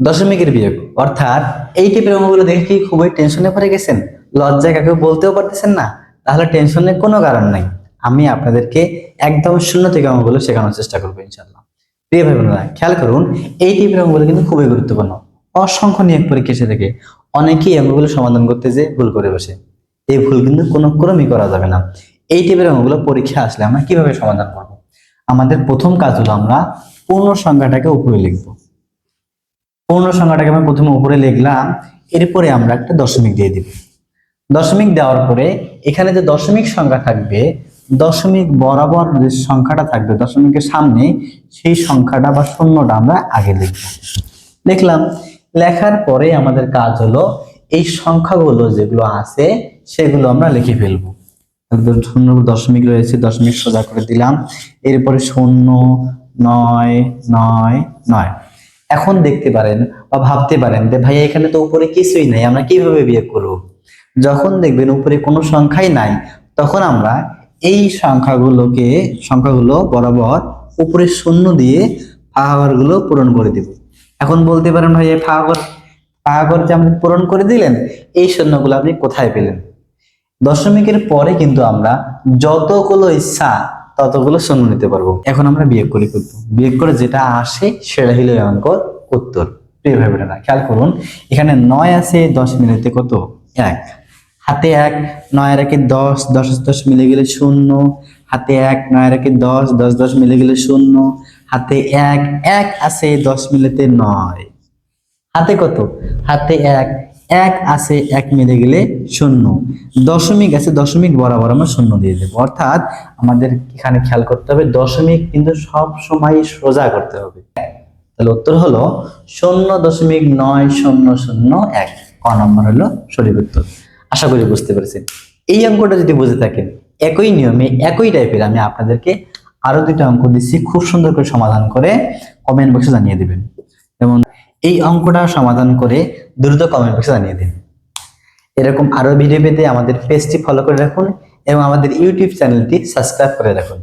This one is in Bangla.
দশমিকের বিয়োগ অর্থাৎ এই টাইপের অঙ্কগুলো দেখে কি খুবই টেনশনে পড়ে গেছেন, লজ্জায় কাউকে বলতেও পারতেছেন না? তাহলে টেনশনের কোনো কারণ নাই, আমি আপনাদেরকে একদম শূন্য থেকে অঙ্কগুলো শেখানোর চেষ্টা করবো ইনশাআল্লাহ। প্রিয় ভাই বোনেরা, খেয়াল করুন, এই টাইপের অঙ্কগুলো কিন্তু খুবই গুরুত্বপূর্ণ। অসংখ্য নিয়োগ পরীক্ষা এসে থেকে অনেকেই অঙ্কগুলো সমাধান করতে যে ভুল করে বসে। এই ভুল কিন্তু কোনো ক্রমই করা যাবে না। এই টাইপের অঙ্কগুলো পরীক্ষা আসলে আমরা কিভাবে সমাধান করব? আমাদের প্রথম কাজ হলো আমরা পূর্ণ সংখ্যাটাকে উপরে লিখব। পূর্ণ সংখ্যাটাকে আমরা প্রথমে উপরে লিখলাম, এরপরে আমরা একটা দশমিক দিয়ে দিব। দশমিক দেওয়ার পরে এখানে যে দশমিক সংখ্যা থাকবে, দশমিক বরাবর যে সংখ্যাটা থাকবে দশমিকের সামনে, সেই সংখ্যাটা বা শূন্যটা আমরা আগে লিখব। লিখলাম, লেখার পরে আমাদের কাজ হলো এই সংখ্যাগুলো যেগুলো আছে সেগুলো আমরা লিখে ফেলবো। শূন্য দশমিক রয়েছে, দশমিক সোজা করে দিলাম, এরপরে 0 9 9 9। এখন দেখতে পারেন বা ভাবতে পারেন যে ভাই এখানে তো উপরে কিছুই নাই, আমরা কিভাবে বিয়োগ করব? যখন দেখবেন উপরে কোনো সংখ্যাই নাই, তখন আমরা এই সংখ্যাগুলো বরাবর উপরে শূন্য দিয়ে ভাগাকারগুলো পূরণ করে দিব। এখন বলতে পারেন ভাই ভাগাকার যে আপনি পূরণ করে দিলেন, এই শূন্যগুলো আপনি কোথায় পেলেন? দশমিকের পরে কিন্তু আমরা যতগুলো ইচ্ছা ততগুলো শূন্য নিতে পারবো। এখন আমরা বিয়োগ করে ফেলবো, বিয়োগ করে যেটা আসে সেটা হলো অঙ্কর উত্তর। প্রিয় ভাই বোনেরা, খেয়াল করুন, এখানে 9 আছে, 10 মিলিতে কত? 1। হাতে 1, 9 আর 1 10, 10 10 মিলে গেলে 0। হাতে 1, 9 আর 1 10, 10 10 মিলে গেলে 0। হাতে 1 1 আছে, 10 মিলিতে 9। হাতে কত? হাতে 1 1 আছে, 1 মিলে গেলে 0। দশমিক আছে, দশমিক বরাবর আমরা 0 দিয়ে দেব। অর্থাৎ আমাদের এখানে খেয়াল করতে হবে দশমিক কিন্তু সব সময় সোজা করতে হবে। তাহলে উত্তর হলো 0.90001। ক নম্বর হলো সঠিক উত্তর। আশা করি বুঝতে পেরেছেন। এই অঙ্কটা যদি বুঝে থাকেন, একই নিয়মে একই টাইপের আমি আপনাদেরকে আরো দুটো অঙ্ক দিচ্ছি, খুব সুন্দর করে সমাধান করে কমেন্ট বক্সে জানিয়ে দিবেন। যেমন এই অঙ্কটা সমাধান করে দ্রুত কমেন্ট বক্সে জানিয়ে দিন। এরকম আরো ভিডিও পেতে আমাদের পেজটি ফলো করে রাখুন এবং আমাদের ইউটিউব চ্যানেলটি সাবস্ক্রাইব করে রাখুন।